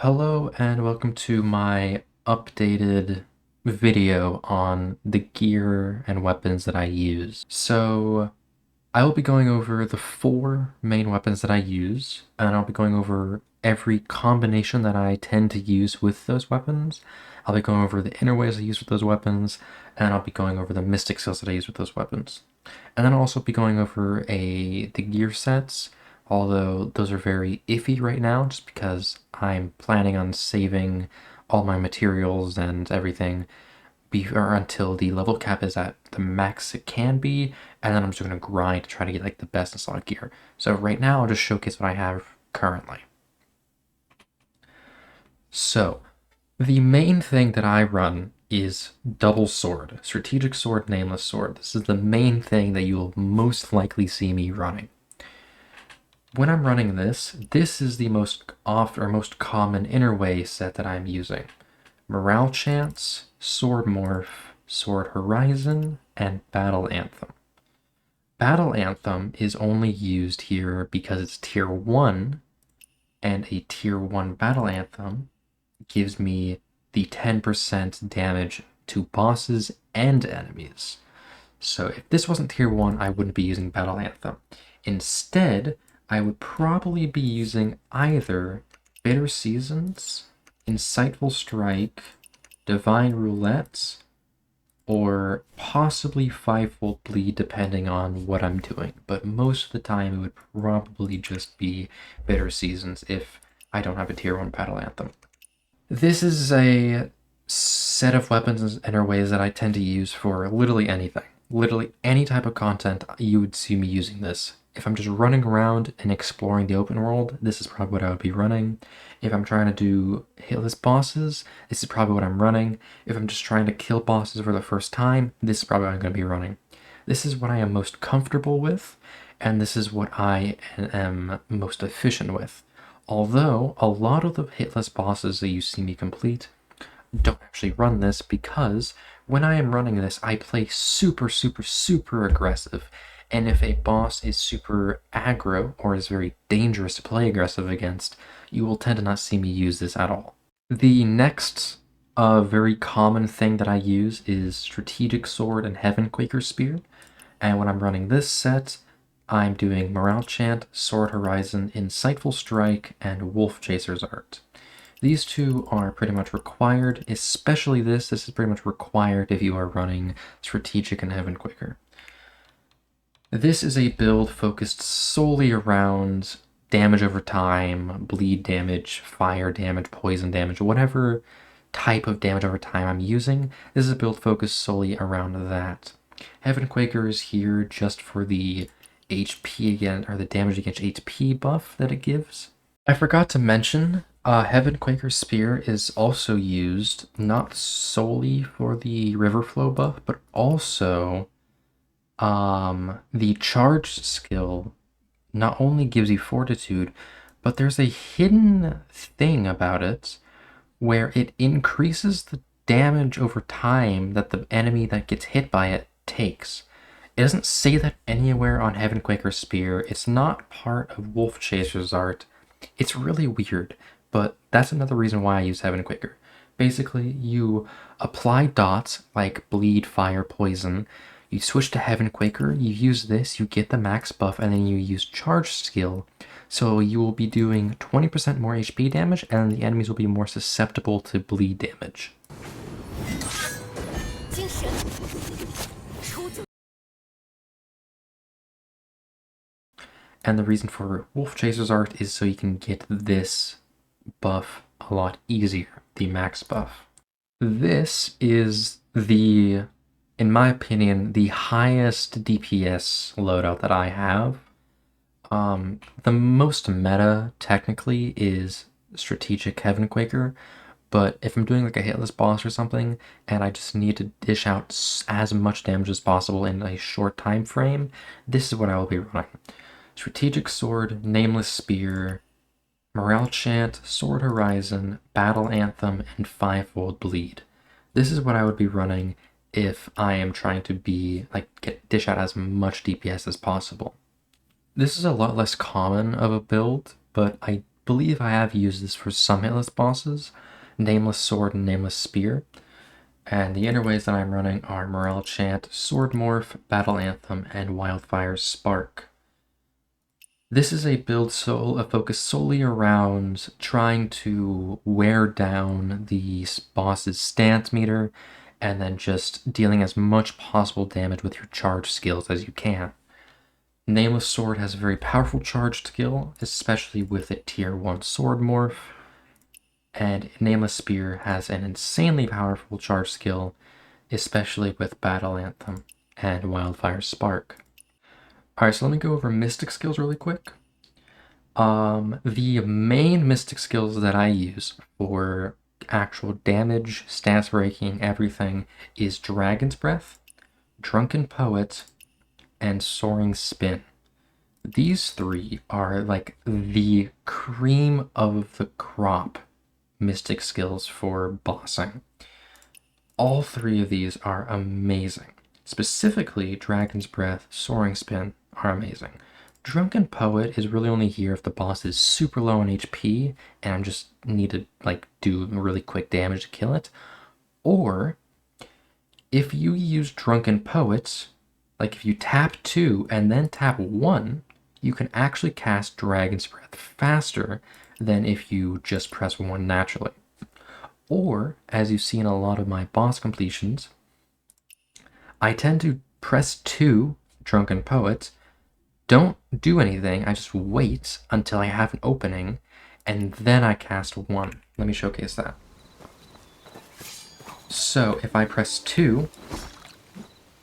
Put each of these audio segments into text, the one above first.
Hello and welcome to my updated video on the gear and weapons that I use. So I will be going over the 4 main weapons that I use, and I'll be going over every combination that I tend to use with those weapons. I'll be going over the inner ways I use with those weapons, and I'll be going over the mystic skills that I use with those weapons. And then I'll also be going over the gear sets, although those are very iffy right now just because I'm planning on saving all my materials and everything or until the level cap is at the max it can be, and then I'm just going to grind to try to get like the best in slot gear. So right now I'll just showcase what I have currently. So the main thing that I run is double sword, strategic sword, nameless sword. This is the main thing that you'll most likely see me running. When I'm running this is the most common inner way set that I'm using. Morale Chance, Sword Morph, Sword Horizon, and Battle Anthem. Battle Anthem is only used here because it's tier 1, and a tier 1 Battle Anthem gives me the 10% damage to bosses and enemies. So if this wasn't tier 1, I wouldn't be using Battle Anthem. Instead, I would probably be using either Bitter Seasons, Insightful Strike, Divine Roulette, or possibly Fivefold Bleed depending on what I'm doing. But most of the time it would probably just be Bitter Seasons if I don't have a tier 1 Battle Anthem. This is a set of weapons and ways that I tend to use for literally anything. Literally any type of content, you would see me using this. If I'm just running around and exploring the open world, this is probably what I would be running. If I'm trying to do hitless bosses, this is probably what I'm running. If I'm just trying to kill bosses for the first time, this is probably what I'm going to be running. This is what I am most comfortable with, and this is what I am most efficient with. Although, a lot of the hitless bosses that you see me complete don't actually run this because when I am running this, I play super aggressive. And if a boss is super aggro or is very dangerous to play aggressive against, you will tend to not see me use this at all. The next very common thing that I use is Strategic Sword and Heavenquaker Spear. And when I'm running this set, I'm doing Morale Chant, Sword Horizon, Insightful Strike, and Wolf Chaser's Art. These two are pretty much required, especially this. This is pretty much required if you are running Strategic and Heavenquaker. This is a build focused solely around damage over time, bleed damage, fire damage, poison damage, whatever type of damage over time I'm using. This is a build focused solely around that. Heavenquaker is here just for the HP again, or the damage against HP buff that it gives. I forgot to mention, Heavenquaker Spear is also used not solely for the river flow buff, but also the charge skill not only gives you fortitude, but there's a hidden thing about it where it increases the damage over time that the enemy that gets hit by it takes. It doesn't say that anywhere on Heavenquaker Spear. It's not part of Wolf Chaser's art. It's really weird, but that's another reason why I use Heavenquaker. Basically, you apply dots like bleed, fire, poison. You switch to Heavenquaker, you use this, you get the max buff, and then you use charge skill. So you will be doing 20% more HP damage, and the enemies will be more susceptible to bleed damage. And the reason for Wolf Chaser's Art is so you can get this buff a lot easier, the max buff. This is the, in my opinion, the highest DPS loadout that I have. The most meta, technically, is Strategic Heavenquaker, but if I'm doing like a hitless boss or something, and I just need to dish out as much damage as possible in a short time frame, this is what I will be running. Strategic Sword, Nameless Spear, Morale Chant, Sword Horizon, Battle Anthem, and Fivefold Bleed. This is what I would be running if I am trying to be dish out as much DPS as possible. This is a lot less common of a build, but I believe I have used this for some hitless bosses, Nameless Sword and Nameless Spear. And the interways that I'm running are Morale Chant, Sword Morph, Battle Anthem, and Wildfire Spark. This is a build focused solely around trying to wear down the boss's stance meter and then just dealing as much possible damage with your charge skills as you can. Nameless Sword has a very powerful charge skill, especially with a tier 1 sword morph, and Nameless Spear has an insanely powerful charge skill, especially with Battle Anthem and Wildfire Spark. Alright, so let me go over Mystic skills really quick. The main Mystic skills that I use for actual damage, stance breaking, everything is Dragon's Breath, Drunken Poet, and Soaring Spin. These three are like the cream of the crop Mystic skills for bossing. All three of these are amazing. Specifically, Dragon's Breath, Soaring Spin are amazing. Drunken Poet is really only here if the boss is super low on HP and I just need to like do really quick damage to kill it. Or if you use Drunken Poet, like if you tap 2 and then tap 1, you can actually cast Dragon's Breath faster than if you just press 1 naturally. Or, as you see in a lot of my boss completions, I tend to press 2 Drunken Poet, don't do anything, I just wait until I have an opening, and then I cast 1. Let me showcase that. So, if I press 2,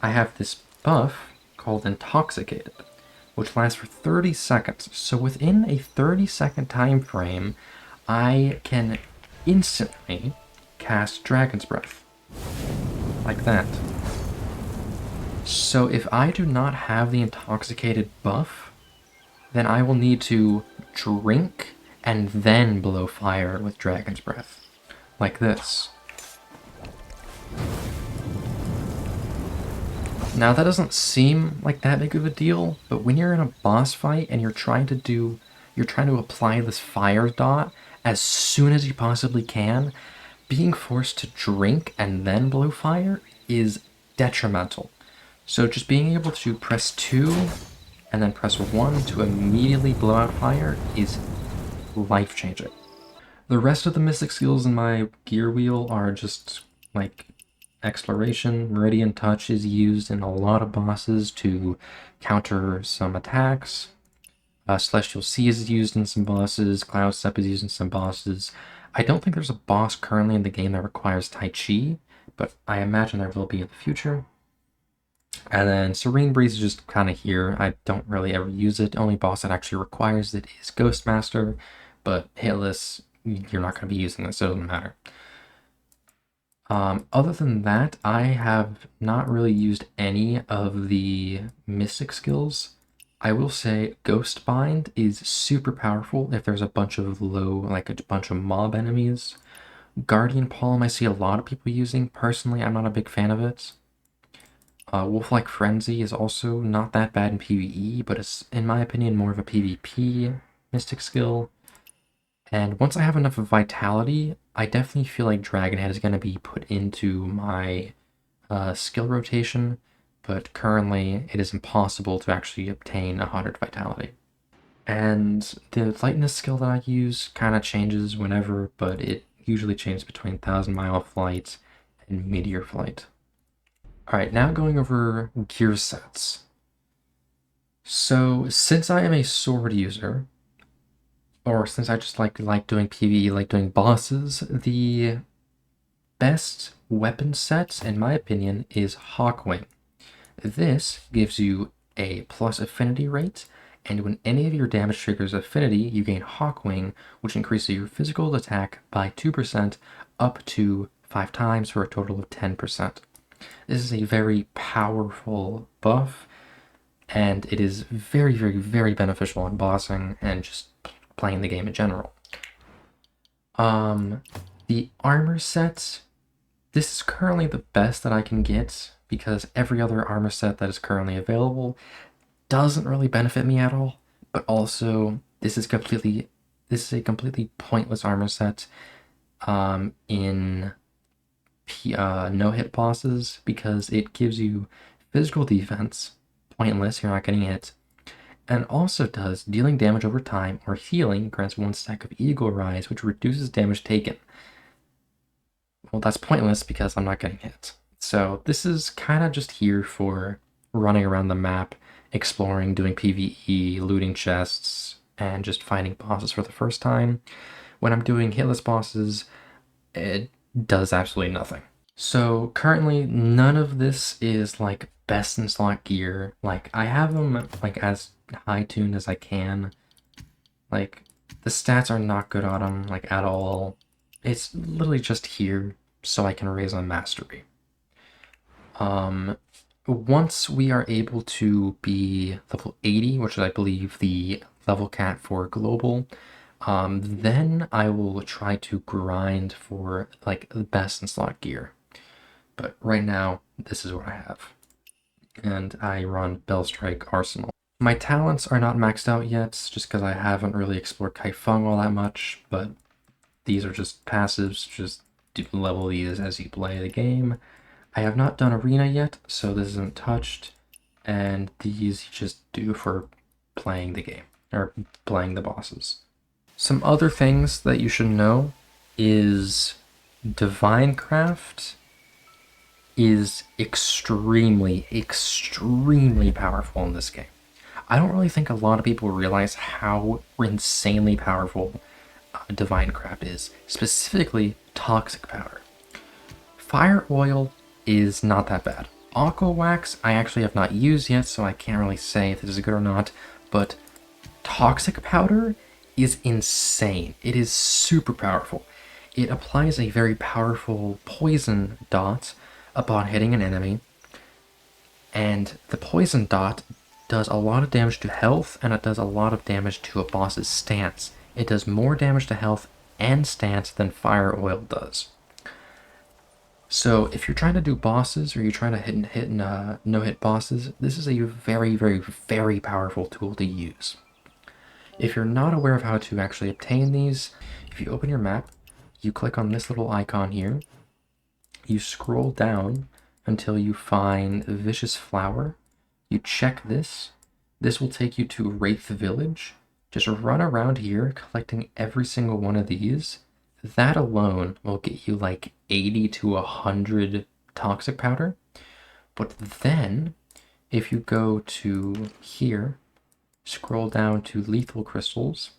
I have this buff called Intoxicated, which lasts for 30 seconds. So within a 30-second time frame, I can instantly cast Dragon's Breath. Like that. So if I do not have the Intoxicated buff, then I will need to drink and then blow fire with Dragon's Breath. Like this. Now that doesn't seem like that big of a deal, but when you're in a boss fight and you're trying to apply this fire dot as soon as you possibly can, being forced to drink and then blow fire is detrimental. So just being able to press 2 and then press 1 to immediately blow out fire is life-changing. The rest of the Mystic skills in my gear wheel are just like Exploration. Meridian Touch is used in a lot of bosses to counter some attacks. Celestial Sea is used in some bosses. Cloud Step is used in some bosses. I don't think there's a boss currently in the game that requires Tai Chi, but I imagine there will be in the future. And then Serene Breeze is just kind of here. I don't really ever use it. The only boss that actually requires it is Ghostmaster, but hitless, you're not going to be using this, so it doesn't matter. Other than that, I have not really used any of the Mystic skills. I will say Ghost Bind is super powerful if there's a bunch of like a bunch of mob enemies. Guardian Palm I see a lot of people using. Personally, I'm not a big fan of it. Wolf-like Frenzy is also not that bad in PvE, but it's, in my opinion, more of a PvP Mystic skill. And once I have enough of Vitality, I definitely feel like Dragonhead is going to be put into my skill rotation, but currently it is impossible to actually obtain 100 Vitality. And the Lightness skill that I use kind of changes whenever, but it usually changes between 1000-mile flight and meteor flight. Alright, now going over gear sets. So, since I am a sword user, or since I just like doing PvE, like doing bosses, the best weapon set, in my opinion, is Hawkwing. This gives you a plus affinity rate, and when any of your damage triggers affinity, you gain Hawkwing, which increases your physical attack by 2% up to 5 times for a total of 10%. This is a very powerful buff, and it is very, very, very beneficial in bossing and just playing the game in general. The armor set, this is currently the best that I can get because every other armor set that is currently available doesn't really benefit me at all, but also this is This is a completely pointless armor set in no-hit bosses because it gives you physical defense, pointless, you're not getting hit, and also does dealing damage over time or healing grants 1 stack of Eagle Rise, which reduces damage taken. Well, that's pointless because I'm not getting hit. So this is kind of just here for running around the map, exploring, doing PvE, looting chests, and just fighting bosses for the first time. When I'm doing hitless bosses, it does absolutely nothing. So currently, none of this is like best in slot gear. Like I have them like as high tuned as I can. Like the stats are not good on them like at all. It's literally just here so I can raise on mastery. Once we are able to be level 80, which is I believe the level cap for global, then I will try to grind for like the best in slot gear. But right now, this is what I have. And I run Bellstrike Arsenal. My talents are not maxed out yet, just because I haven't really explored Kaifeng all that much, but these are just passives, just level these as you play the game. I have not done Arena yet, so this isn't touched, and these you just do for playing the game, or playing the bosses. Some other things that you should know is Divine Craft is extremely, extremely powerful in this game. I don't really think a lot of people realize how insanely powerful Divine Craft is, specifically Toxic Powder. Fire Oil is not that bad. Aqua Wax I actually have not used yet, so I can't really say if this is good or not, but Toxic Powder is insane. It is super powerful. It applies a very powerful poison dot upon hitting an enemy, and the poison dot does a lot of damage to health, and it does a lot of damage to a boss's stance. It does more damage to health and stance than Fire Oil does. So if you're trying to do bosses, or you're trying to no-hit bosses, this is a very, very, very powerful tool to use. If you're not aware of how to actually obtain these, if you open your map, you click on this little icon here, you scroll down until you find Vicious Flower, you check this, this will take you to Wraith Village. Just run around here collecting every single one of these. That alone will get you like 80 to 100 Toxic Powder. But then, if you go to here, scroll down to Lethal Crystals,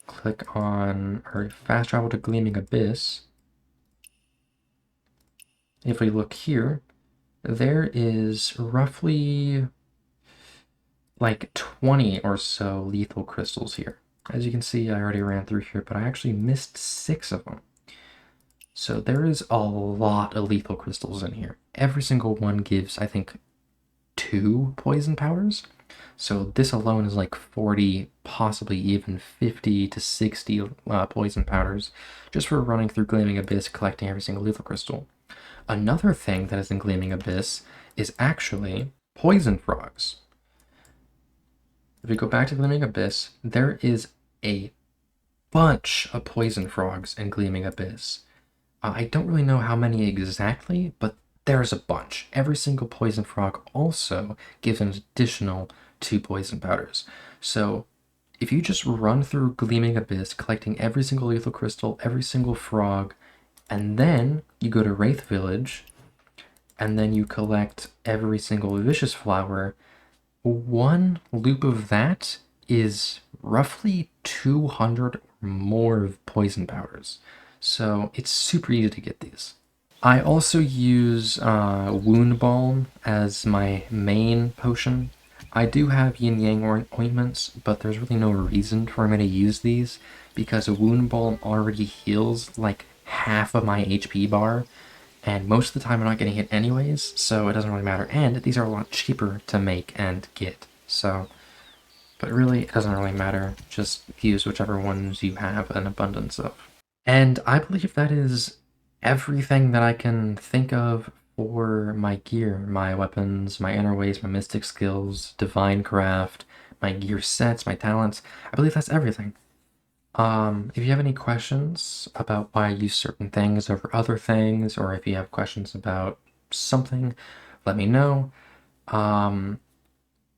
click on, or fast travel to Gleaming Abyss. If we look here, there is roughly like 20 or so lethal crystals here. As you can see, I already ran through here, but I actually missed 6 of them. So there is a lot of lethal crystals in here. Every single one gives, I think, 2 poison powers. So this alone is like 40, possibly even 50 to 60 poison powders, just for running through Gleaming Abyss, collecting every single lethal crystal. Another thing that is in Gleaming Abyss is actually poison frogs. If we go back to Gleaming Abyss, there is a bunch of poison frogs in Gleaming Abyss. I don't really know how many exactly, but there's a bunch. Every single poison frog also gives an additional 2 poison powders. So if you just run through Gleaming Abyss, collecting every single lethal crystal, every single frog, and then you go to Wraith Village, and then you collect every single Vicious Flower, one loop of that is roughly 200 or more poison powders. So it's super easy to get these. I also use Wound Balm as my main potion. I do have Yin Yang ointments, but there's really no reason for me to use these because a Wound Balm already heals like half of my HP bar, and most of the time I'm not getting hit anyways, so it doesn't really matter. And these are a lot cheaper to make and get, so... But really, it doesn't really matter. Just use whichever ones you have an abundance of. And I believe that is everything that I can think of for my gear. My weapons, my inner ways, my mystic skills, divine craft, my gear sets, my talents. I believe that's everything. If you have any questions about why I use certain things over other things, or if you have questions about something, let me know.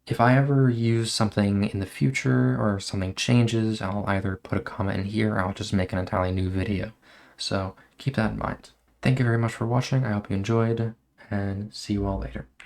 If I ever use something in the future or something changes, I'll either put a comment in here or I'll just make an entirely new video. So keep that in mind. Thank you very much for watching. I hope you enjoyed, and see you all later.